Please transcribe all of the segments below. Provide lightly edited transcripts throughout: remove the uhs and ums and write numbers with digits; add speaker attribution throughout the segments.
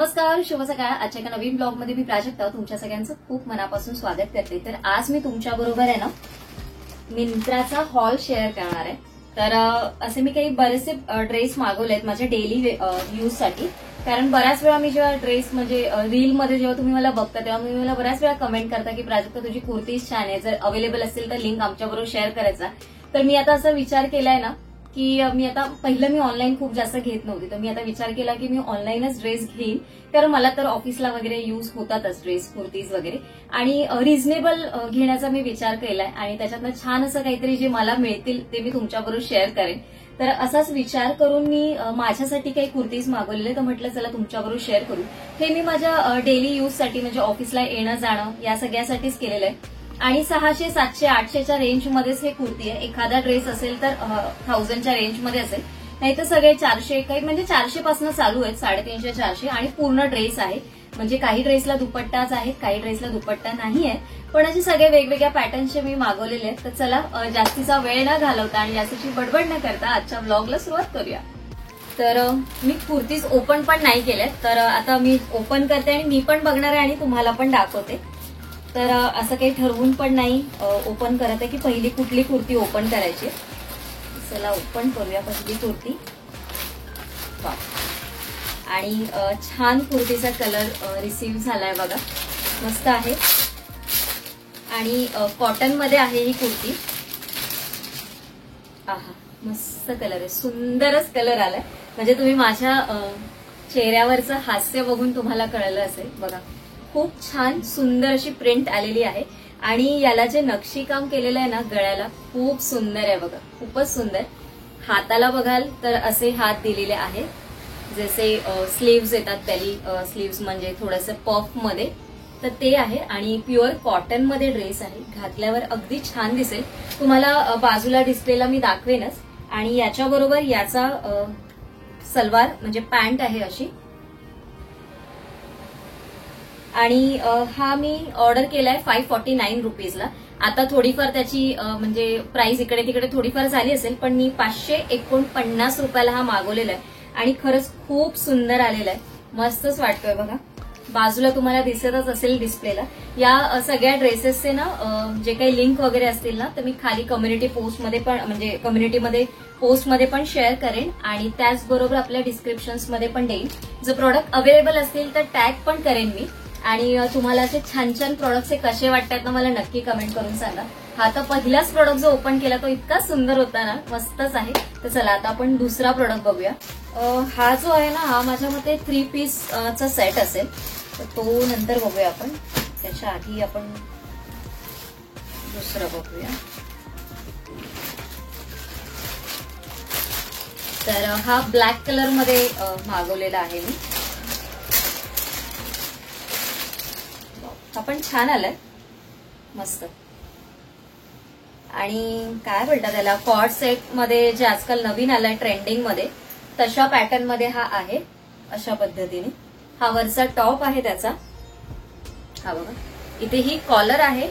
Speaker 1: नमस्कार, शुभ सकाळ. आजच्या एका नवीन ब्लॉग मध्ये मी प्राजक्ता तुमच्या सगळ्यांचं खूप मनापासून स्वागत करते. तर आज मी तुमच्या बरोबर आहे ना मिंत्राचा हॉल शेअर करणार आहे. तर असे मी काही बरेचसे ड्रेस मागवलेत माझ्या डेली यूज साठी. कारण बऱ्याच वेळा मी जेव्हा ड्रेस म्हणजे रील मध्ये जेव्हा तुम्ही मला बघता तेव्हा मी मला बऱ्याच वेळा कमेंट करता की प्राजक्ता तुझी कुर्तीज छान आहे, जर अवेलेबल असेल तर लिंक आमच्याबरोबर शेअर करायचा. तर मी आता असा विचार केलाय ना की मी आता पहिलं मी ऑनलाईन खूप जास्त घेत नव्हती, तर मी आता विचार केला की मी ऑनलाईनच ड्रेस घेईन. कारण मला तर ऑफिसला वगैरे यूज होतातच ड्रेस कुर्तीज वगैरे, आणि रिझनेबल घेण्याचा मी विचार केलाय आणि त्याच्यातनं छान असं काहीतरी जे मला मिळतील ते मी तुमच्याबरोबर शेअर करेन. तर असाच विचार करून मी माझ्यासाठी काही कुर्तीज मागवलेले, तर म्हटलं चला तुमच्याबरोबर शेअर करू. हे मी माझ्या डेली यूजसाठी म्हणजे ऑफिसला येणं जाणं या सगळ्यासाठीच केलेलं आहे. आणि 600, 700, 800च्या रेंजमध्येच हे कुर्ती आहे. एखादा ड्रेस असेल तर 1000च्या रेंजमध्ये असेल, नाही तर सगळे 400 काही म्हणजे 400 पासून चालू आहेत, 350, 400 आणि पूर्ण ड्रेस आहे. म्हणजे काही ड्रेसला दुपट्टाच आहेत, काही ड्रेसला दुपट्टा नाही आहे, पण असे सगळे वेगवेगळ्या पॅटर्नचे मी मागवलेले आहेत. तर चला जास्तीचा वेळ न घालवता आणि जास्तीची बडबड न करता आजच्या ब्लॉगला सुरुवात करूया. तर मी कुर्तीज ओपन पण नाही केल्यात, तर आता मी ओपन करते आणि मी पण बघणार आहे आणि तुम्हाला पण दाखवते. तर असं काही ठरवून पण नाही ओपन करत आहे की पहिली कुठली कुर्ती ओपन करायची. चला ओपन करूया पहिली कुर्ती. आणि छान कुर्तीचा कलर रिसीव्ह झालाय बघा, मस्त आहे आणि कॉटन मध्ये आहे ही कुर्ती. आहा मस्त कलर आहे, सुंदरच कलर आलाय. म्हणजे तुम्ही माझ्या चेहऱ्यावरचं हास्य बघून तुम्हाला कळलं असेल. बघा खूप छान सुंदर अशी प्रिंट आलेली आहे आणि याला जे नक्षीकाम केलेलं आहे ना गळ्याला, खूप सुंदर आहे बघा, खूपच सुंदर. हाताला बघाल तर असे हात दिलेले आहेत, जसे स्लीव्ज येतात त्याली स्लीव्ज म्हणजे थोडंसं पफ मध्ये, तर ते आहे. आणि प्युअर कॉटन मध्ये ड्रेस आहे, घातल्यावर अगदी छान दिसेल. तुम्हाला बाजूला डिस्प्लेला मी दाखवेनच. आणि याच्याबरोबर याचा सलवार म्हणजे पॅन्ट आहे अशी. आणि हा मी ऑर्डर केलाय 549 रुपीजला. आता थोडीफार त्याची म्हणजे प्राइस इकडे तिकडे थोडीफार झाली असेल, पण मी 549 रुपयाला हा मागवलेला आहे आणि खरंच खूप सुंदर आलेला आहे, मस्तच वाटतोय बघा. बाजूला तुम्हाला दिसतच असेल डिस्प्लेला. या सगळ्या ड्रेसेसचे ना जे काही लिंक वगैरे असतील ना, तर मी खाली कम्युनिटी पोस्टमध्ये पण म्हणजे कम्युनिटीमध्ये पोस्टमध्ये पण शेअर करेन आणि त्याचबरोबर आपल्या डिस्क्रिप्शन्समध्ये पण देईन. जर प्रोडक्ट अवेलेबल असतील तर टॅग पण करेन मी. आणि तुम्हाला असे छान छान प्रोडक्ट्स कसे वाटतात ना मला नक्की कमेंट करून सांगा. हा तर पहिलाच प्रोडक्ट जो ओपन केला तो इतका सुंदर होता ना, मस्तच आहे. तर चला आता आपण दुसरा प्रोडक्ट बघूया. हा जो आहे ना हा माझ्या मते 3 पीसचा सेट असेल, तर तो नंतर बघूया आपण. त्याच्या आधी आपण दुसरं बघूया. तर हा ब्लॅक कलर मध्ये मागवलेला आहे मी. हा पण छान आलाय, मस्त. आणि काय बोलतात त्याला, कॉर्ड सेट मध्ये जे आजकाल नवीन आलाय ट्रेंडिंग मध्ये, तशा पॅटर्न मध्ये हा आहे. अशा पद्धतीने हा वरचा टॉप आहे त्याचा. हा बघा इथे ही कॉलर आहे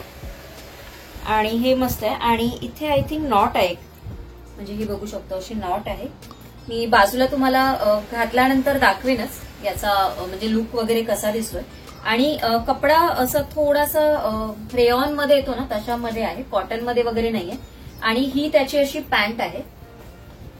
Speaker 1: आणि हे मस्त आहे. आणि इथे आय थिंक नॉट आहे, म्हणजे ही बघू शकतो अशी नॉट आहे. मी बाजूला तुम्हाला घातल्यानंतर दाखवेनच याचा म्हणजे लुक वगैरे कसा दिसतोय. आणि कपडा असं थोडासा रेयॉन मध्ये येतो ना तशामध्ये आहे, कॉटन मध्ये वगैरे नाहीये. आणि ही त्याची अशी पॅन्ट आहे,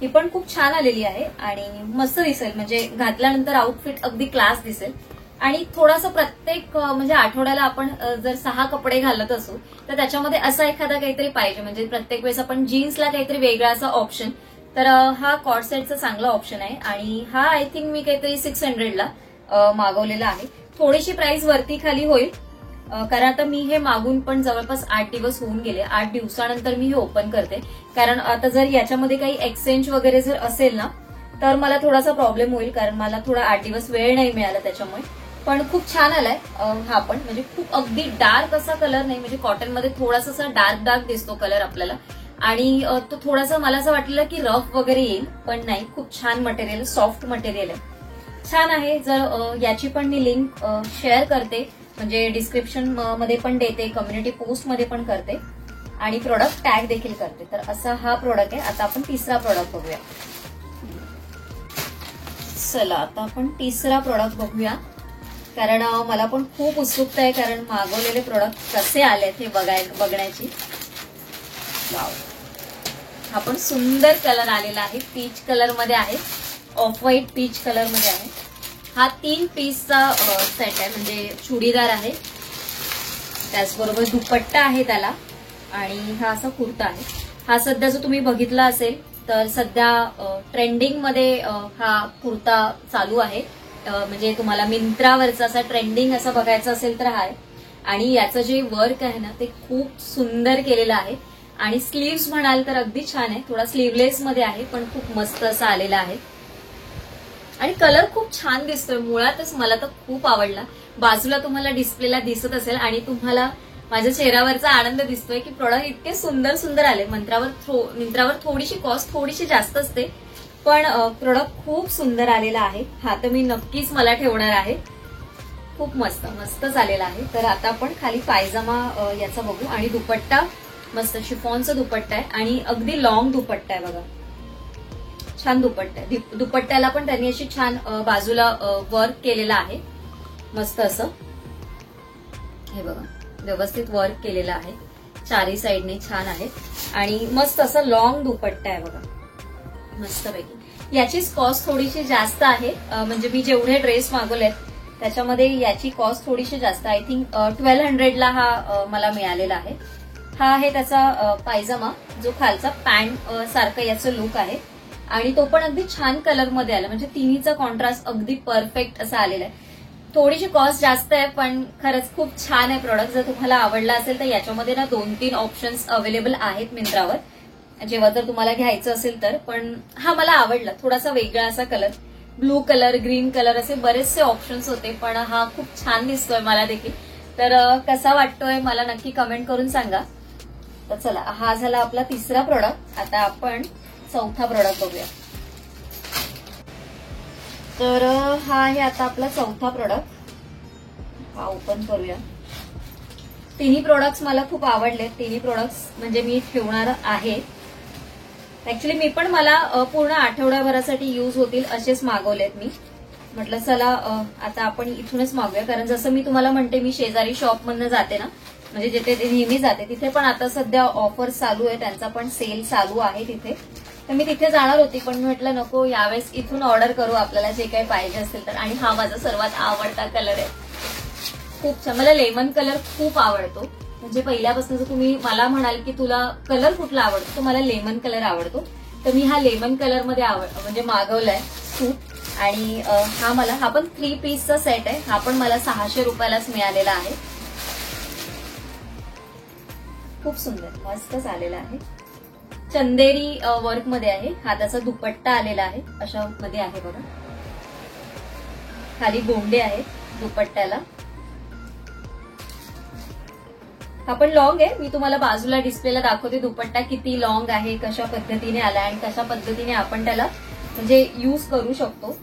Speaker 1: ही पण खूप छान आलेली आहे आणि मस्त दिसेल, म्हणजे घातल्यानंतर आउटफिट अगदी क्लास दिसेल. आणि थोडासा प्रत्येक म्हणजे आठवड्याला आपण जर 6 कपडे घालत असू तर त्याच्यामध्ये असा एखादा काहीतरी पाहिजे, म्हणजे प्रत्येक वेळेस आपण जीन्सला काहीतरी वेगळा असा ऑप्शन. तर हा कॉर्ड सेटचा चांगला ऑप्शन आहे. आणि हा आय थिंक मी काहीतरी 600ला मागवलेला आहे. थोडीशी प्राइस वरती खाली होईल, कारण आता मी हे मागून पण जवळपास 8 दिवस होऊन गेले. 8 दिवसानंतर मी हे ओपन करते. कारण आता जर याच्यामध्ये काही एक्सचेंज वगैरे जर असेल ना तर मला थोडासा प्रॉब्लेम होईल, कारण मला थोडा 8 दिवस वेळ नाही मिळाला त्याच्यामुळे. पण खूप छान आलाय हा पण, म्हणजे खूप अगदी डार्क असा कलर नाही, म्हणजे कॉटनमध्ये थोडासा डार्क डार्क दिसतो कलर आपल्याला. आणि तो थोडासा मला असं वाटलेलं की रफ वगैरे येईल, पण नाही, खूप छान मटेरियल, सॉफ्ट मटेरियल आहे, छान आहे. जर याची पण मी लिंक शेअर करते, म्हणजे डिस्क्रिप्शन मध्ये पण देते, कम्युनिटी पोस्ट मध्ये पण करते आणि प्रोडक्ट टॅग देखील करते. तर असा हा प्रोडक्ट आहे. आता आपण तिसरा प्रोडक्ट बघूया. चला आता आपण तिसरा प्रोडक्ट बघूया. कारण मला पण खूप उत्सुकता आहे, कारण मागवलेले प्रोडक्ट कसे आलेत हे बघण्याची. वाव, हा पण सुंदर कलर आलेला आहे, पीच कलर मध्ये आहे, ऑफ व्हाईट पीच कलर मध्ये आहे. हा 3 पीसचा सेट आहे, म्हणजे चुडीदार आहे, त्याचबरोबर दुपट्टा आहे त्याला, आणि हा असा कुर्ता आहे. हा सध्या जो तुम्ही बघितला असेल तर सध्या ट्रेंडिंग मध्ये हा कुर्ता चालू आहे. म्हणजे तुम्हाला मिंत्रावरचा असा ट्रेंडिंग असा बघायचा असेल तर हा आहे. आणि याचं जे वर्क आहे ना ते खूप सुंदर केलेलं आहे. आणि स्लीव्स म्हणाल तर अगदी छान आहे, थोडा स्लीवलेस मध्ये आहे, पण खूप मस्त असा आलेला आहे. आणि कलर खूप छान दिसतोय, मुळातच मला तर खूप आवडला. बाजूला तुम्हाला डिस्प्लेला दिसत असेल आणि तुम्हाला माझ्या चेहऱ्यावरचा आनंद दिसतोय की प्रोडक्ट इतके सुंदर सुंदर आले. मिंत्रावर थोडीशी कॉस्ट थोडीशी जास्त असते, पण प्रोडक्ट खूप सुंदर आलेला आहे. हा तर मी नक्कीच मला ठेवणार आहे. खूप मस्त मस्तच आलेला आहे. तर आता आपण खाली पायजामा याचा बघू. आणि दुपट्टा मस्त शिफॉनचा दुपट्टा आहे आणि अगदी लॉंग दुपट्टा आहे बघा, छान दुपट्टा आहे. दुपट्ट्याला पण त्यांनी अशी छान बाजूला वर्क केलेलं आहे, मस्त असं हे बघा, व्यवस्थित वर्क केलेलं आहे, चारी साईडने छान आहे. आणि मस्त असं लॉंग दुपट्टा आहे बघा, मस्तपैकी. याचीच कॉस्ट थोडीशी जास्त आहे, म्हणजे मी जेवढे ड्रेस मागवलेत त्याच्यामध्ये याची कॉस्ट थोडीशी जास्त, आय थिंक 1200ला हा मला मिळालेला आहे. हा आहे त्याचा पायजामा, जो खालचा पॅन्ट सारखं याचं लुक आहे. आणि तो पण अगदी छान कलर मध्ये आला, म्हणजे तिन्हीचा कॉन्ट्रास्ट अगदी परफेक्ट असा आलेला आहे. थोडीशी कॉस्ट जास्त आहे, पण खरंच खूप छान आहे प्रोडक्ट. जर तुम्हाला आवडला असेल तर याच्यामध्ये ना 2-3 ऑप्शन्स अवेलेबल आहेत मिंत्रावर, जेव्हा जर तुम्हाला घ्यायचं असेल तर. पण हा मला आवडला, थोडासा वेगळा असा colour, blue colour, green colour असे बरेचसे ऑप्शन्स होते, पण हा खूप छान दिसतोय मला देखील. तर कसा वाटतोय मला नक्की कमेंट करून सांगा. तर चला, हा झाला आपला तिसरा प्रोडक्ट. आता आपण चौथा प्रोडक्ट बघूया. तर हा आहे आता आपला चौथा प्रोडक्ट. हा ओपन करूया. तिन्ही प्रोडक्ट्स मला खूप आवडले. तिन्ही प्रोडक्ट्स म्हणजे मी ठेवणार आहे. ऍक्च्युली मी पण मला पूर्ण आठवड्याभरासाठी यूज होतील असेच मागवलेत मी. म्हटलं चला आता आपण इथूनच मागूया, कारण जसं मी तुम्हाला म्हणते मी शेजारी शॉपमधनं जाते ना, म्हणजे जिथे ते नेहमी जाते तिथे पण आता सध्या ऑफर चालू आहे, त्यांचा पण सेल चालू आहे तिथे. तर मी तिथे जाणार होती, पण मी म्हटलं नको, यावेळेस इथून ऑर्डर करू आपल्याला जे काही पाहिजे असेल तर. आणि हा माझा सर्वात आवडता कलर आहे, खूप छान. मला लेमन कलर खूप आवडतो, म्हणजे पहिल्यापासून जर तुम्ही मला म्हणाल की तुला कलर कुठला आवडतो, तर मला लेमन कलर आवडतो. तर मी हा लेमन कलर मध्ये म्हणजे मागवलाय सूट. आणि हा पण 3 पीसचा सेट आहे. हा पण मला 600 रुपयालाच मिळालेला आहे. खूप सुंदर मस्तच आलेला आहे, चंदेरी वर्क मध्ये आहे. हा त्याचा दुपट्टा आलेला आहे, अशा मध्ये आहे बघा. खाली गोंडे आहेत दुपट्ट्याला. हा पण लॉंग आहे, मी तुम्हाला बाजूला डिस्प्लेला दाखवते दुपट्टा किती लॉंग आहे, कशा पद्धतीने आला आणि कशा पद्धतीने आपण त्याला म्हणजे यूज करू शकतो.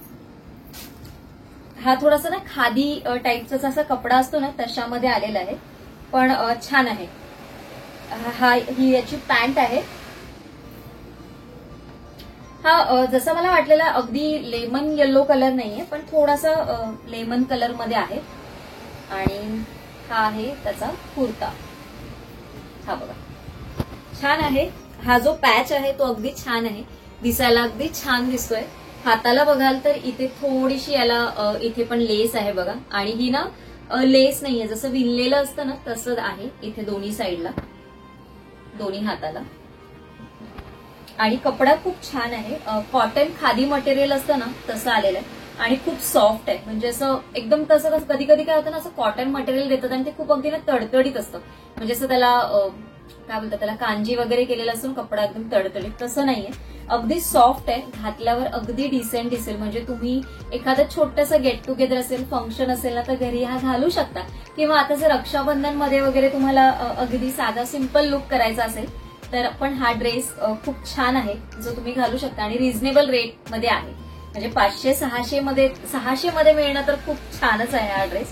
Speaker 1: हा थोडासा ना खादी टाईपचा जसा कपडा असतो ना तशामध्ये आलेला आहे, पण छान आहे. ही याची पॅन्ट आहे. हा जसं मला वाटलेला अगदी लेमन येलो कलर नाहीये, पण थोडासा लेमन कलर मध्ये आहे. आणि हा आहे त्याचा कुर्ता. हा बघा, छान आहे. हा जो पॅच आहे तो अगदी छान आहे, दिसायला अगदी छान दिसतोय. हाताला बघाल तर इथे थोडीशी याला इथे पण लेस आहे बघा. आणि ही ना लेस नाहीये, जसं विणलेलं असतं ना तसंच आहे इथे दोन्ही साईडला, दोन्ही हाताला. आणि कपडा खूप छान आहे, कॉटन खादी मटेरियल असतं ना तसं आलेलं आहे. आणि खूप सॉफ्ट आहे, म्हणजे असं एकदम तसं कधी कधी काय होतं ना, असं कॉटन मटेरियल देतात आणि ते खूप अगदी ना तडतडीत असतं, म्हणजे असं त्याला काय बोलतात, त्याला कांजी वगैरे केलेलं असून कपडा एकदम तडतडीत, तसं नाहीये. अगदी सॉफ्ट आहे, घातल्यावर अगदी डिसेंट दिसेल. म्हणजे तुम्ही एखादं छोटंसं गेट टुगेदर असेल, फंक्शन असेल ना, तर घरी हा घालू शकता. किंवा आता जर रक्षाबंधन मध्ये वगैरे तुम्हाला अगदी साधा सिंपल लुक करायचा असेल तर पण हा ड्रेस खूप छान आहे, जो तुम्ही घालू शकता. आणि रिझनेबल रेट मध्ये आहे, म्हणजे 500-600 मध्ये मिळणं तर खूप छानच आहे हा ड्रेस.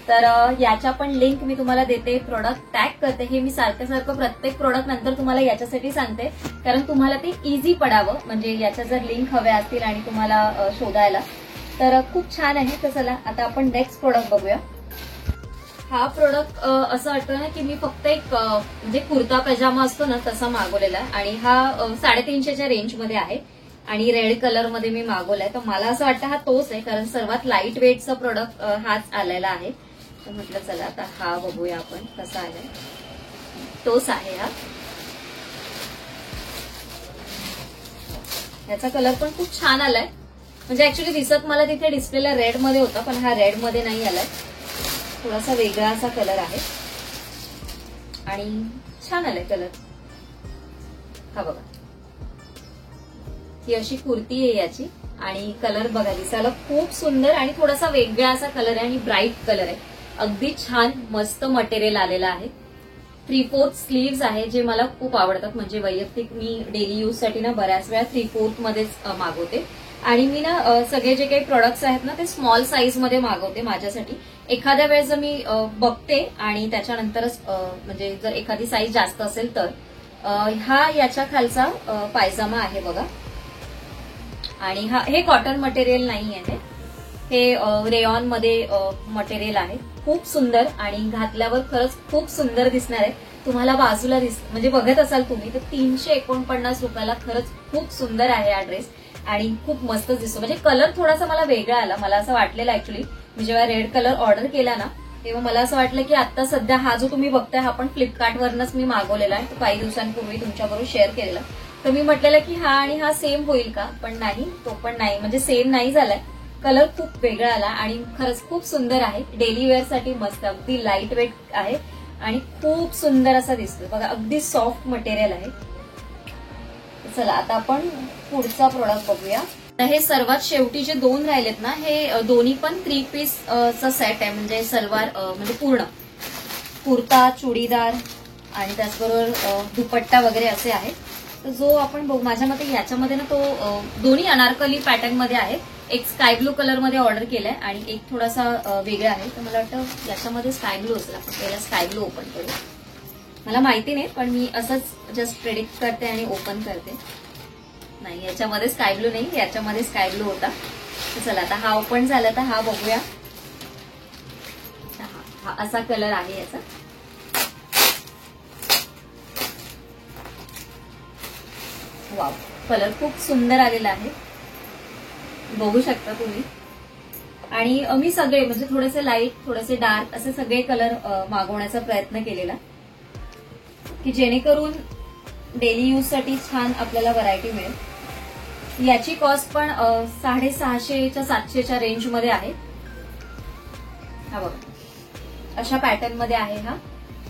Speaker 1: तर याच्या पण लिंक मी तुम्हाला देते, प्रोडक्ट टॅग करते. हे मी सारखं प्रत्येक प्रोडक्ट नंतर तुम्हाला याच्यासाठी सांगते, कारण तुम्हाला ते इझी पडावं. म्हणजे याच्या जर लिंक हव्या असतील आणि तुम्हाला शोधायला तर खूप छान आहे. तर चला आता आपण नेक्स्ट प्रोडक्ट बघूया. हा प्रोडक्ट असं वाटतं ना की मी फक्त एक म्हणजे कुर्ता पजामा असतो ना तसा मागवलेला आहे आणि हा 350च्या रेंजमध्ये आहे आणि रेड कलर मध्ये मी मागवलाय. तर मला असं वाटतं हा तोच आहे, कारण सर्वात लाईट वेटचा प्रोडक्ट हाच आलेला आहे. तर म्हटलं चला आता हा बघूया आपण कसा आलाय. तोच आहे हा. याचा कलर पण खूप छान आलाय. म्हणजे ऍक्च्युली दिसत मला तिथे डिस्प्लेला रेड मध्ये होता, पण हा रेड मध्ये नाही आलाय. थोडासा वेगळा असा कलर आहे आणि छान आलाय कलर. हा बघा, ही अशी कुर्ती आहे याची आणि कलर बघा दिसायला खूप सुंदर आणि थोडासा वेगळा असा कलर आहे आणि ब्राईट कलर आहे. अगदी छान मस्त मटेरियल आलेलं आहे. 3/4 स्लीव्स आहे जे मला खूप आवडतात. म्हणजे वैयक्तिक मी डेली यूज साठी ना बऱ्याच वेळा 3/4 मध्येच मागवते आणि मी ना सगळे जे काही प्रोडक्ट्स आहेत ना ते स्मॉल साईज मध्ये मागवते माझ्यासाठी. एखाद्या वेळेस जर मी बघते आणि त्याच्यानंतरच म्हणजे जर एखादी साईज जास्त असेल तर हा याच्या खालचा पायजामा आहे बघा. आणि हे कॉटन मटेरियल नाही आहे, हे रेयॉन मध्ये मटेरियल आहे. खूप सुंदर आणि घातल्यावर खरंच खूप सुंदर दिसणार आहे. तुम्हाला बाजूला म्हणजे बघत असाल तुम्ही तर 349 रुपयाला खरंच खूप सुंदर आहे हा ड्रेस आणि खूप मस्त दिसतो. म्हणजे कलर थोडासा मला वेगळा आला. मला असं वाटलेलं ऍक्च्युली मी जेव्हा रेड कलर ऑर्डर केला ना तेव्हा मला असं वाटलं की आता सध्या हा जो तुम्ही बघताय हा पण फ्लिपकार्टवरनच मी मागवलेला आहे. काही दिवसांपूर्वी तुमच्याबरोबर शेअर केलेला. तर मी म्हटलेलं की हा आणि हा सेम होईल का, पण नाही, तो पण नाही, म्हणजे सेम नाही झालाय. कलर खूप वेगळा आला आणि खरंच खूप सुंदर आहे. डेली वेअर साठी मस्त, अगदी लाईट वेट आहे आणि खूप सुंदर असा दिसतो बघा. अगदी सॉफ्ट मटेरियल आहे. चला आता आपण पुढचा प्रोडक्ट बघूया. तर हे सर्वात शेवटी जे दोन राहिलेत ना हे दोन्ही पण 3 पीस चा सेट आहे. म्हणजे सलवार म्हणजे पूर्ण कुर्ता, चुडीदार आणि त्याचबरोबर दुपट्टा वगैरे असे आहे. तर जो आपण बघू माझ्या मते याच्यामध्ये ना तो दोन्ही अनारकली पॅटर्न मध्ये आहे. एक स्काय ब्लू कलर मध्ये ऑर्डर केलाय आणि एक थोडासा वेगळा आहे. तर मला वाटतं याच्यामध्ये स्काय ब्लू असेल. आपण पहिला स्काय ब्लू ओपन करू. मला माहिती नाही पण मी असंच जस्ट प्रेडिक्ट करते आणि ओपन करते. नाही, याच्यामध्ये स्काय ब्लू नाही, याच्यामध्ये स्काय ब्लू होता. चला आता हा ओपन झाला तर हा बघूया. हा असा कलर आहे याचा. वाव, कलर खूप सुंदर आलेला आहे, बघू शकता तुम्ही. आणि मी सगळे म्हणजे थोडेसे लाईट थोडेसे डार्क असे सगळे कलर मागवण्याचा प्रयत्न केलेला की जेणेकरून डेली यूज साठी छान आपल्याला व्हरायटी मिळेल. याची कॉस्ट पण 650च्या 700च्या रेंज मध्ये आहे. हा बघा अशा पॅटर्न मध्ये आहे हा.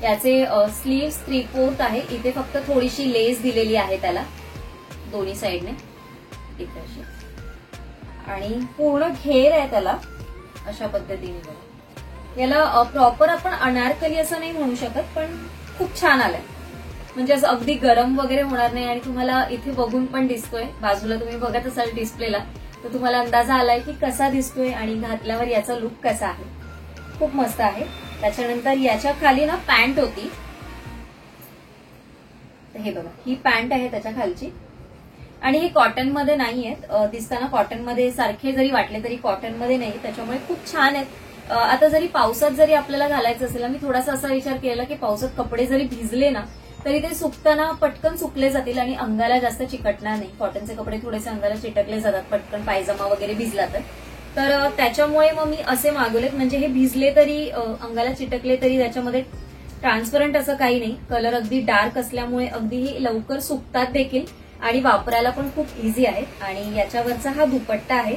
Speaker 1: याचे स्लीव्स 3/4 आहे. इथे फक्त थोडीशी लेस दिलेली आहे त्याला दोन्ही साईडने इथे अशी आणि पूर्ण घेर आहे त्याला अशा पद्धतीने बघा. याला प्रॉपर आपण अनारकली असं नाही म्हणू शकत पण खूप छान आलंय. म्हणजे असं अगदी गरम वगैरे होणार नाही आणि तुम्हाला इथे बघून पण दिसतोय. बाजूला तुम्ही बघत असाल डिस्प्लेला तर तुम्हाला अंदाजा आलाय की कसा दिसतोय आणि घातल्यावर याचा लुक कसा आहे. खूप मस्त आहे. त्याच्यानंतर याच्या खाली ना पॅन्ट होती. हे बघा ही पॅन्ट आहे त्याच्या खालची आणि हे कॉटन मध्ये नाही आहेत. दिसताना कॉटन मध्ये सारखे जरी वाटले तरी कॉटन मध्ये नाही, त्याच्यामुळे खूप छान आहेत. आता जरी पावसात जरी आपल्याला घालायचं असेल, मी थोडासा असा विचार केला की पावसात कपडे जरी भिजले ना तरी ते सुकताना पटकन सुकले जातील आणि अंगाला जास्त चिकटणार नाही. कॉटनचे कपडे थोडेसे अंगाला चिटकले जातात पटकन, पायजमा वगैरे भिजला तर त्याच्यामुळे मग मी असे मागवलेत. म्हणजे हे भिजले तरी अंगाला चिटकले तरी त्याच्यामध्ये ट्रान्सपरंट असं काही नाही. कलर अगदी डार्क असल्यामुळे अगदी लवकर सुकतात देखील आणि वापरायला पण खूप इझी आहे. आणि याच्यावरचा हा दुपट्टा आहे.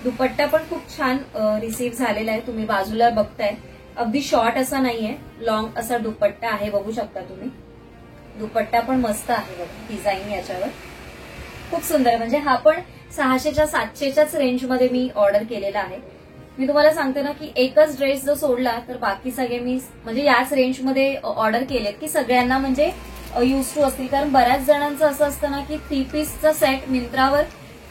Speaker 1: दुपट्टा पण खूप छान रिसीव्ह झालेला आहे. तुम्ही बाजूला बघताय अगदी शॉर्ट असा नाहीये, लॉंग असा दुपट्टा आहे, बघू शकता तुम्ही. दुपट्टा पण मस्त आहे बघा, डिझाईन याच्यावर खूप सुंदर. म्हणजे हा पण 600च्या 700च्याच रेंजमध्ये मी ऑर्डर केलेला आहे. मी तुम्हाला सांगते ना की एकच ड्रेस जर सोडला तर बाकी सगळे मी म्हणजे याच रेंजमध्ये ऑर्डर केलेत की सगळ्यांना म्हणजे यूज टू असतील. कारण बऱ्याच जणांचं असं असतं ना की 3 पीसचा सेट मिंत्रावर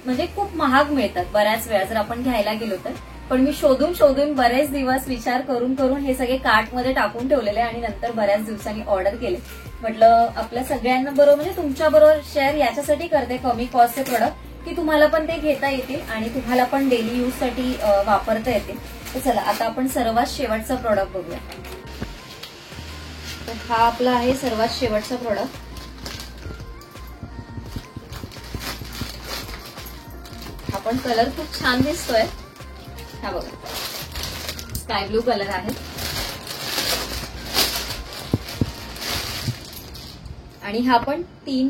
Speaker 1: म्हणजे खूप महाग मिळतात बऱ्याच वेळा जर आपण घ्यायला गेलो तर. पण मी शोधून शोधून बरेच दिवस विचार करून करून हे सगळे कार्टमध्ये टाकून ठेवलेले आणि नंतर बऱ्याच दिवसांनी ऑर्डर केले. म्हटलं आपल्या सगळ्यांना बरोबर म्हणजे तुमच्या बरोबर शेअर याच्यासाठी करते कमी कॉस्टचे प्रोडक्ट की तुम्हाला पण ते घेता येतील आणि तुम्हाला पण डेली यूज साठी वापरता येतील. तर चला आता आपण सर्वात शेवटचा प्रोडक्ट बघूया. तर हा आपला आहे सर्वात शेवटचा प्रोडक्ट. हा पण कलर खूप छान दिसतोय. हा बघा, स्काय ब्लू कलर आहे आणि हा पण 3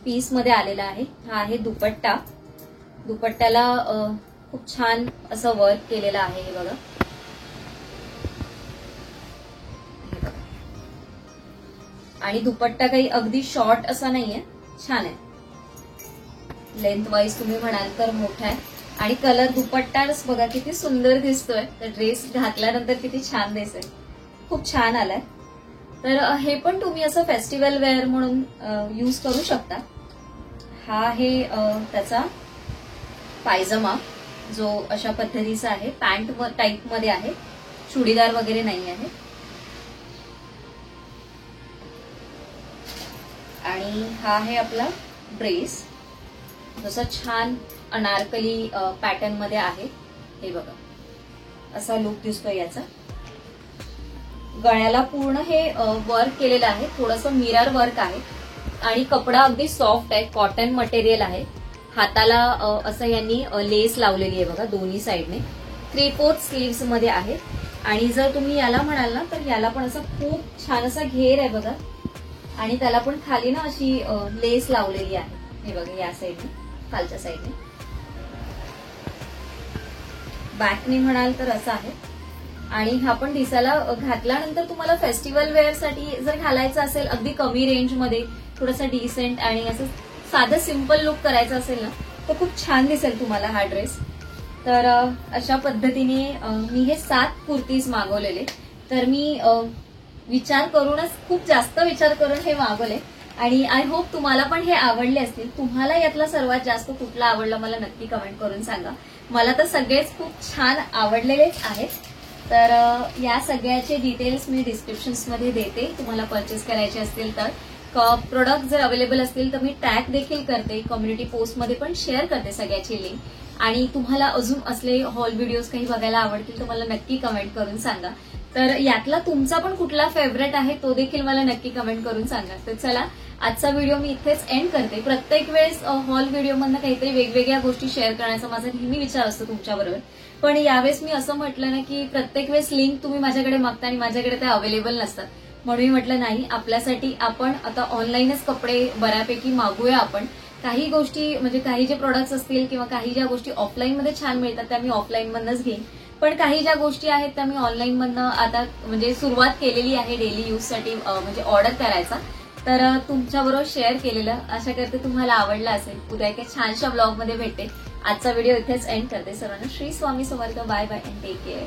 Speaker 1: पीस मध्ये आलेला आहे. हा आहे दुपट्टा. दुपट्ट्याला खूप छान असं वर्क केलेलं आहे. हे बघा, आणि दुपट्टा काही अगदी शॉर्ट असा नाहीये, छान आहे. लेंथ वाईज तुम्ही म्हणाल तर मोठा आहे आणि कलर दुपट्टाच बघा किती सुंदर दिसतोय. तर ड्रेस घातल्यानंतर किती छान दिसेल, खूप छान आलाय. तर हे पण तुम्ही असं फेस्टिवल वेअर म्हणून यूज करू शकता. हा आहे त्याचा पायजमा, जो अशा पद्धतीचा आहे. पॅन्ट टाईप मध्ये आहे, चुडीदार वगैरे नाही आहे. आणि हा आहे आपला ड्रेस, जसा छान अनारकली पॅटर्न मध्ये आहे. हे बघा, असा लुक दिसतोय याचा. गळ्याला पूर्ण हे वर्क केलेलं आहे, थोडंसं मिरर वर्क आहे आणि कपडा अगदी सॉफ्ट आहे, कॉटन मटेरियल आहे. हाताला असं यांनी लेस लावलेली आहे बघा, दोन्ही साईडने. 3/4 स्लीव्स मध्ये आहे. आणि जर तुम्ही याला म्हणाल ना, तर याला पण असं खूप छान असा घेर आहे बघा, आणि त्याला पण खाली ना अशी लेस लावलेली आहे. हे बघा, या साईडने, खालच्या साईडने. बॅकने म्हणाल तर असं आहे. आणि हा पण दिसायला घातल्यानंतर तुम्हाला फेस्टिवल वेअर साठी जर घालायचं असेल, अगदी कमी रेंज मध्ये, थोडंसं डिसेंट आणि असं साधं सिंपल लुक करायचं असेल ना, तर खूप छान दिसेल तुम्हाला हा ड्रेस. तर अशा पद्धतीने मी हे 7 कुर्तीज मागवलेले. तर मी विचार करूनच, खूप जास्त विचार करून हे मागवले आणि आय होप तुम्हाला पण हे आवडले असतील. तुम्हाला यातला सर्वात जास्त कुठला आवडला मला नक्की कमेंट करून सांगा. मला तर सगळेच खूप छान आवडलेलेच आहेत. तर या सगळ्याचे डिटेल्स मी डिस्क्रिप्शन्समध्ये देते, तुम्हाला परचेस करायचे असतील तर. प्रोडक्ट जर अवेलेबल असतील तर मी टॅग देखील करते, कम्युनिटी पोस्टमध्ये पण शेअर करते सगळ्याची लिंक. आणि तुम्हाला अजून असले हॉल व्हिडिओज काही बघायला आवडतील तर मला नक्की कमेंट करून सांगा. तर यातला तुमचा पण कुठला फेवरेट आहे तो देखील मला नक्की कमेंट करून सांगा. तर चला, आजचा व्हिडिओ मी इथेच एंड करते. प्रत्येक वेळेस हॉल व्हिडिओमधनं काहीतरी वेगवेगळ्या गोष्टी शेअर करण्याचा माझा नेहमी विचार असतो तुमच्याबरोबर. पण यावेळेस मी असं म्हटलं ना की प्रत्येक वेळेस लिंक तुम्ही माझ्याकडे मागता आणि माझ्याकडे त्या अवेलेबल नसतात. म्हणून मी म्हटलं नाही, आपल्यासाठी आपण आता ऑनलाईनच कपडे बऱ्यापैकी मागूया आपण. काही गोष्टी म्हणजे काही जे प्रोडक्ट्स असतील किंवा काही ज्या गोष्टी ऑफलाईन मध्ये छान मिळतात त्या मी ऑफलाईन मधनच घेईन. पण काही ज्या गोष्टी आहेत त्या मी ऑनलाईन मधनं आता म्हणजे सुरुवात केलेली आहे डेली यूज साठी, म्हणजे ऑर्डर करायचा. तर तुमच्याबरोबर शेअर केलेलं, आशा करते तुम्हाला आवडलं असेल. उद्या एका छानशा ब्लॉग मध्ये भेटते. आजचा व्हिडिओ इथेच एंड करते. सर्वांना Shri Swami Samarth. Bye bye and take care.